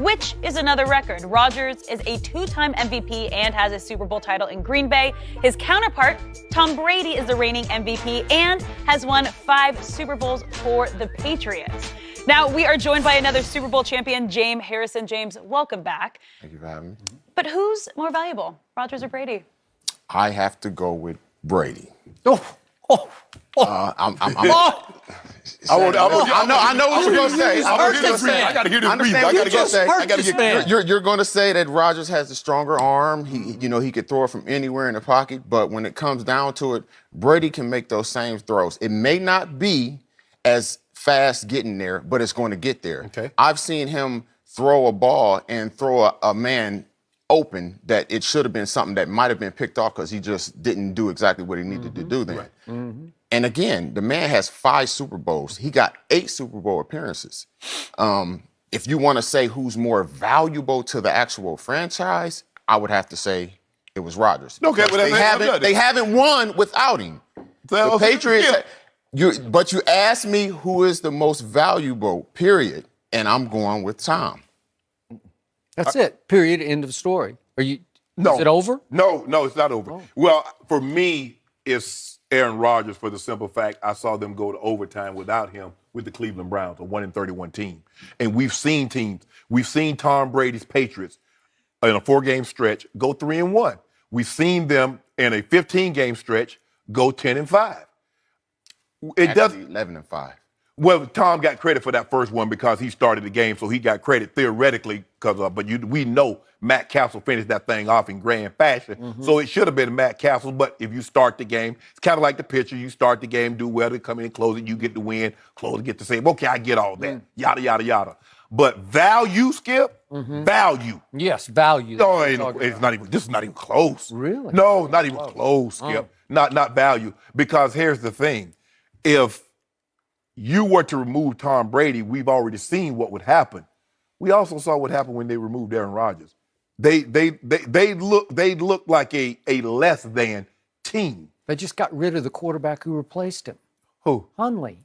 which is another record. Rodgers is a two-time MVP and has a Super Bowl title in Green Bay. His counterpart, Tom Brady, is the reigning MVP and has won 5 Super Bowls for the Patriots. Now, we are joined by another Super Bowl champion, James Harrison. James, welcome back. Thank you for having me. But who's more valuable, Rodgers or Brady? I have to go with Brady. I know what you're going to say. I got to hear this reason. You're going to say that Rodgers has the stronger arm. He could throw it from anywhere in the pocket. But when it comes down to it, Brady can make those same throws. It may not be as fast getting there, but it's going to get there. Okay. I've seen him throw a ball and throw a man open that it should have been something that might have been picked off because he just didn't do exactly what he needed to do then. Right. Mm-hmm. And again, the man has 5 Super Bowls. He got 8 Super Bowl appearances. If you want to say who's more valuable to the actual franchise, I would have to say it was Rodgers. Okay, well, they haven't won without him. The Patriots. But you asked me who is the most valuable, period, and I'm going with Tom. That's it. Period. End of story. Is it over? No, it's not over. Oh. Well, for me, it's Aaron Rodgers for the simple fact I saw them go to overtime without him with the Cleveland Browns, a 1-31 team. And we've seen teams. We've seen Tom Brady's Patriots in a 4-game stretch go 3-1. We've seen them in a 15-game stretch go 10-5. It does 11-5. Well, Tom got credit for that first one because he started the game, so he got credit theoretically. We know Matt Castle finished that thing off in grand fashion, so it should have been Matt Castle. But if you start the game, it's kind of like the pitcher. You start the game, do well, to come in and close it, you get the win, close it, get the save. Okay, I get all that, yada, yada, yada. But value, Skip, value. Yes, value. No, it's not even. This is not even close. Really? No, not even close, Skip. Not value. Because here's the thing: if you were to remove Tom Brady, we've already seen what would happen. We also saw what happened when they removed Aaron Rodgers. They look like a less than team. They just got rid of the quarterback who replaced him. Who? Hundley.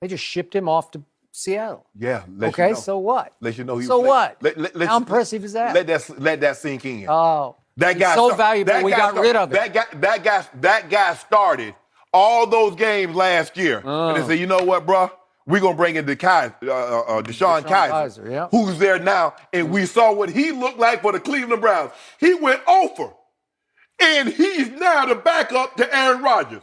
They just shipped him off to Seattle. Yeah. Okay, so what? Let you know he so was what? How impressive is that? Let that sink in. Oh, that guy so valuable. We got rid of it. That guy started all those games last year. And they say, you know what, bro? We're going to bring in DeShone Kizer, who's there now. And we saw what he looked like for the Cleveland Browns. He went over. And he's now the backup to Aaron Rodgers.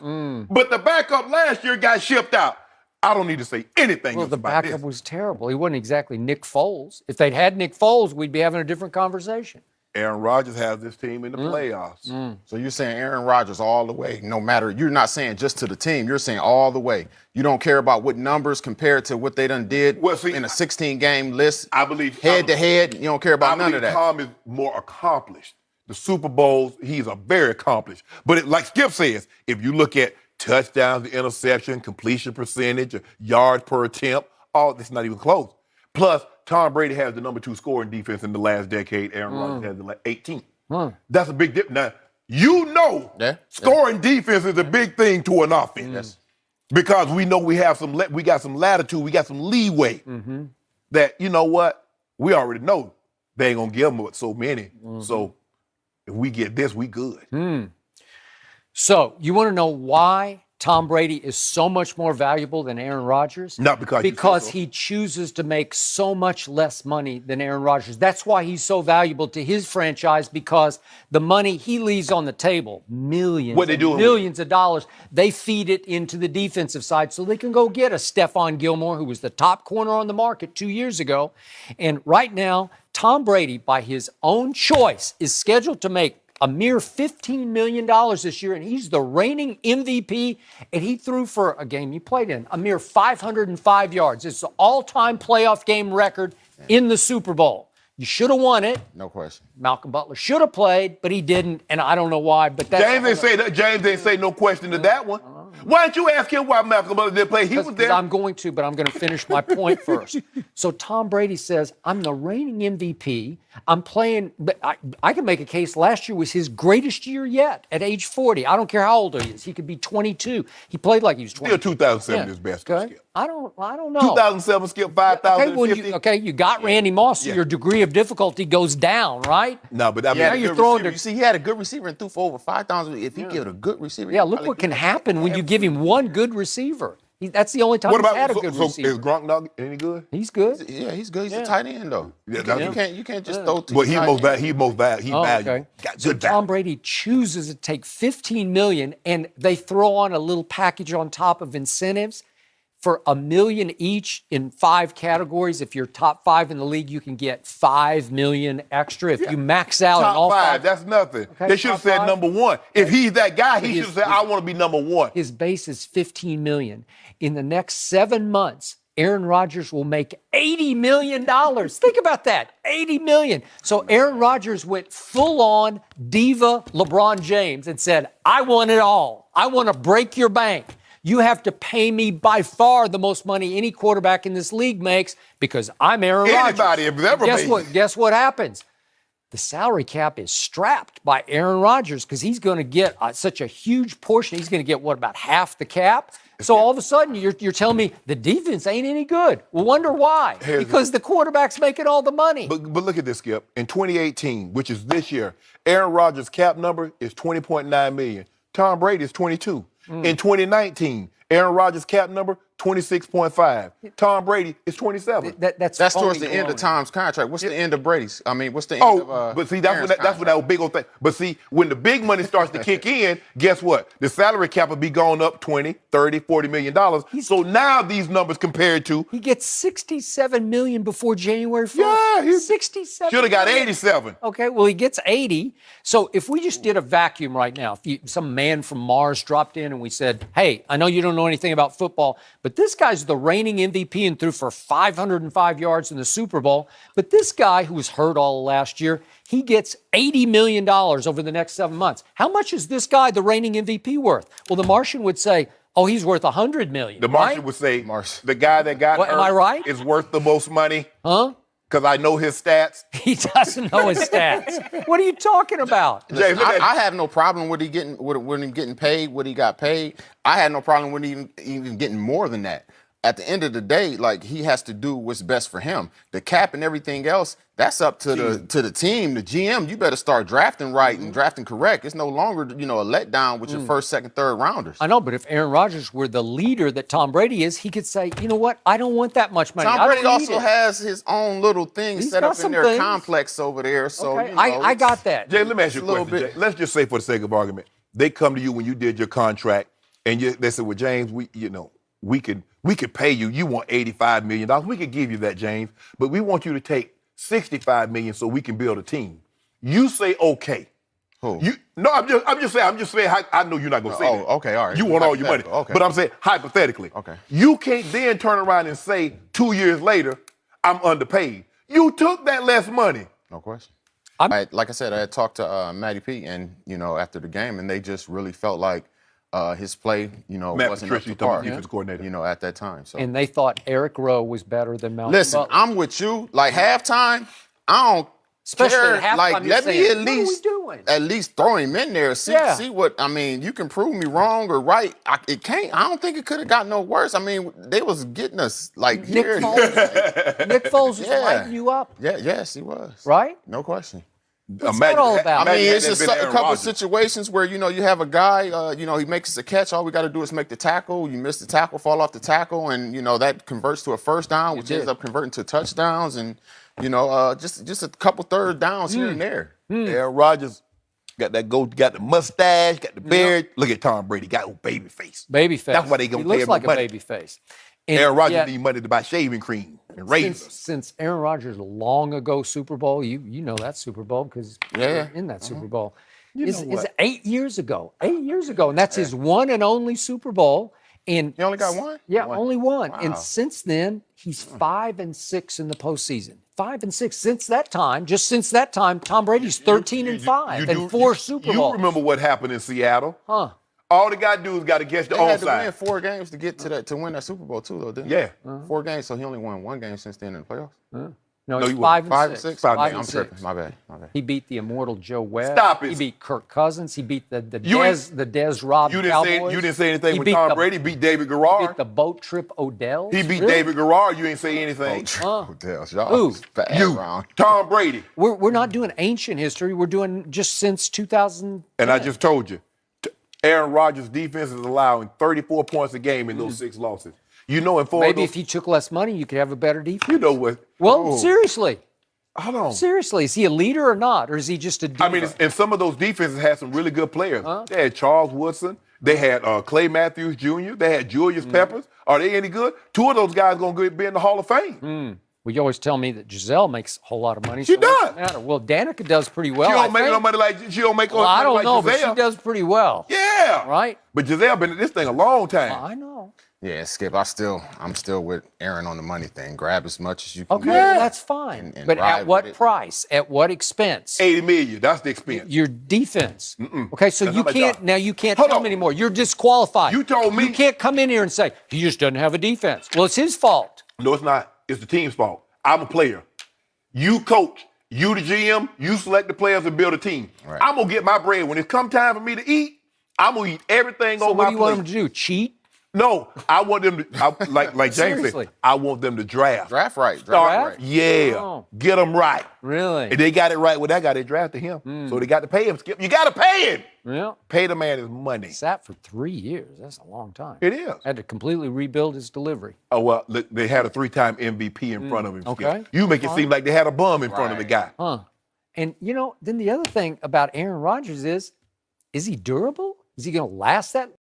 But the backup last year got shipped out. I don't need to say anything else about this. Well, the backup was terrible. He wasn't exactly Nick Foles. If they'd had Nick Foles, we'd be having a different conversation. Aaron Rodgers has this team in the playoffs. So you're saying Aaron Rodgers all the way, no matter, you're not saying just to the team, you're saying all the way. You don't care about what numbers compared to what they done did in a 16-game list. I believe head-to-head, you don't care about none of that. Tom is more accomplished. The Super Bowls, he's a very accomplished. But like Skip says, if you look at touchdowns, the interception, completion percentage, yards per attempt, all this not even close. Plus, Tom Brady has the number 2 scoring defense in the last decade. Aaron Rodgers has the 18th. That's a big difference. Now, scoring defense is a big thing to an offense. Because we know we got some latitude, we got some leeway. That, you know what, we already know they ain't gonna give them so many. So if we get this, we good. So you want to know why Tom Brady is so much more valuable than Aaron Rodgers? Not because he chooses to make so much less money than Aaron Rodgers. That's why he's so valuable to his franchise, because the money he leaves on the table, millions of dollars, they feed it into the defensive side so they can go get a Stephon Gilmore, who was the top corner on the market 2 years ago. And right now, Tom Brady, by his own choice, is scheduled to make a mere $15 million this year, and he's the reigning MVP, and he threw for a game he played in a mere 505 yards. It's the all-time playoff game record in the Super Bowl. You should have won it. No question. Malcolm Butler should have played, but he didn't, and I don't know why. But that's James didn't say no question to that one. Why don't you ask him why Malcolm Butler didn't play? He was there. I'm going to, but I'm going to finish my point first. So Tom Brady says, I'm the reigning MVP. I'm playing, but I can make a case last year was his greatest year yet at age 40. I don't care how old he is. He could be 22. He played like he was 22. Still 2007 is best. Okay. Skip. I don't know. 2007 Skip 5,050. Okay, you got Randy Moss, so your degree of difficulty goes down, right? No, but I mean, now you're throwing You see, he had a good receiver and threw for over 5,000. If he get a good receiver, Yeah, look what can happen when you give him one good receiver. That's the only time he's had a good receiver. Is Gronk not any good? He's good. Yeah, he's good. He's a tight end though. Yeah, You can't just throw. But he's most valuable. Okay. So Tom Brady chooses to take $15 million, and they throw on a little package on top of incentives for $1 million each in 5 categories. If you're top 5 in the league, you can get $5 million extra. If you max out top in all 5, that's nothing. Okay, they should have said top 5. number 1. If he's that guy, he should have said, "I want to be number 1." His base is $15 million. In the next 7 months, Aaron Rodgers will make $80 million. Think about that, $80 million. So Aaron Rodgers went full-on diva LeBron James and said, I want it all. I want to break your bank. You have to pay me by far the most money any quarterback in this league makes because I'm Aaron Rodgers. Anybody have ever made. Guess what happens? The salary cap is strapped by Aaron Rodgers because he's going to get such a huge portion. He's going to get, about half the cap? So all of a sudden, you're telling me the defense ain't any good. Well, wonder why. Because the quarterback's making all the money. But look at this, Skip. In 2018, which is this year, Aaron Rodgers' cap number is $20.9 million. Tom Brady is 22. In 2019, Aaron Rodgers' cap number, 26.5. Tom Brady is 27. That's towards the end of Tom's contract. What's the end of Brady's? I mean, what's the end of but see, that's what that big old thing. But see, when the big money starts to kick in, guess what? The salary cap will be going up 20, 30, $40 million. So now these numbers compared to... He gets $67 million before January 1st. Yeah. He 67 should have got million. 87. Okay, well, he gets 80. So if we just did a vacuum right now, if some man from Mars dropped in and we said, hey, I know you don't know anything about football, but this guy's the reigning MVP and threw for 505 yards in the Super Bowl. But this guy who was hurt all last year, he gets $80 million over the next 7 months. How much is this guy, the reigning MVP, worth? Well, the Martian would say, oh, he's worth $100 million. The Martian would say, the guy that got hurt am I right? is worth the most money. Huh? Because I know his stats. He doesn't know his stats. What are you talking about? Listen, I have no problem with him getting paid what he got paid. I had no problem with even getting more than that. At the end of the day, like, he has to do what's best for him. The cap and everything else, that's up to the team, the GM. You better start drafting right and drafting correct. It's no longer, a letdown with your first, second, third rounders. I know, but if Aaron Rodgers were the leader that Tom Brady is, he could say, you know what? I don't want that much money. Tom Brady also has his own little thing set up in their complex over there. So okay. I got that. Jay, let me ask you a question, Jay. Let's just say, for the sake of argument, they come to you when you did your contract, and they said, well, James, we could pay you. You want $85 million. We could give you that, James, but we want you to take $65 million so we can build a team. You say okay. Who? I'm just saying. I know you're not gonna say that. Oh, okay, all right. You want all your money. Okay. But I'm saying hypothetically. Okay. You can't then turn around and say 2 years later, I'm underpaid. You took that less money. No question. Like I said, I had talked to Matty P, and after the game, and they just really felt like his play, wasn't up to par. Defense coordinator. At that time. So. And they thought Eric Rowe was better than Malcolm Listen, Butler. I'm with you. Like, halftime, I don't Especially care. at halftime, Like, you're let me saying, at least throw him in there. See what I mean. You can prove me wrong or right. I don't think it could have got no worse. I mean, they was getting us like Nick here. Nick Foles was lighting you up. Yeah, yes, he was. Right? No question. What's that all about? I mean, it's just a couple of situations where, you have a guy, he makes a catch. All we got to do is make the tackle. You miss the tackle, fall off the tackle, and, that converts to a first down, which ends up converting to touchdowns. And, just a couple third downs here and there. Aaron Rodgers got the mustache, got the beard. Look at Tom Brady, got a baby face. Baby face. That's why they gonna he pay looks him like money. a baby face. Aaron Rodgers need money to buy shaving cream and razors. Since Aaron Rodgers' long ago Super Bowl, you know that Super Bowl because you're in that Super Bowl. Is 8 years ago. 8 years ago. And that's his one and only Super Bowl. And he only got one? Yeah, only one. Wow. And since then, he's 5-6 in the postseason. 5-6. Since that time, Tom Brady's 13-5 and 4 Super Bowls. You remember what happened in Seattle? Huh. All they got to do is got to catch the They had to win onside. 4 games to get to win that Super Bowl too, though, didn't Yeah. they? 4 games, so he only won 1 game since then in the playoffs. No, No, he's he wasn't. 5 and 5 and 6. 6. Five Okay, and I'm 6. tripping. My bad. He beat the immortal Joe Webb. Stop it. He beat Kirk Cousins. He beat the You ain't- Des Robb You didn't Cowboys. say you didn't say anything He when beat Tom the- Brady beat David He Garrard. beat the boat trip Odell. He beat David Garrard. You ain't say anything. Odell, y'all Who? bad You, round. Tom Brady. We're not doing ancient history. We're doing just since 2000. And I just told you, Aaron Rodgers' defense is allowing 34 points a game in those 6 losses. You know, in 4 Maybe of if those, you took less money, you could have a better defense. you know what? Well, seriously. Hold on. Seriously, is he a leader or not? Or is he just a diva? I mean, and some of those defenses had some really good players. They had Charles Woodson. They had Clay Matthews Jr. They had Julius Peppers. Are they any good? 2 of those guys going to be in the Hall of Fame. Well, you always tell me that Giselle makes a whole lot of money. She so what's does. the matter? Well, Danica does pretty well. She I don't make think. no money like she don't make Well, no I money don't like know, but Giselle. she does pretty well. Yeah. Right? But Giselle been in this thing a long time. I know. Yeah, Skip. I'm still with Aaron on the money thing. Grab as much as you can. Okay, get. well, that's fine. And but ride at what with it. price? At what expense? $80 million. That's the expense. Your defense. Okay, so That's you not my can't job. now you can't Hold tell on. me anymore. You're disqualified. You told me- You can't come in here and say he just doesn't have a defense. Well, it's his fault. No, it's not. It's the team's fault. I'm a player. You coach. You the GM. You select the players and build a team. Right. I'm gonna get my bread. When it come time for me to eat, I'm gonna eat everything So on what my do you plate. want him to do? Cheat? No, I want them to, like James Seriously. said, I want them to draft. Draft right. Start- Draft right. Yeah. Oh. Get them right. Really? And they got it right with that guy. They drafted him. So they got to pay him, Skip. You got to pay him. Yeah. Pay the man his money. Sat for 3 years. That's a long time. It is. Had to completely rebuild his delivery. Oh, well, look, they had a 3-time MVP in front of him. Skip. Okay. You make it seem like they had a bum in front of the Right. guy. And then the other thing about Aaron Rodgers is he durable? Is he going to last that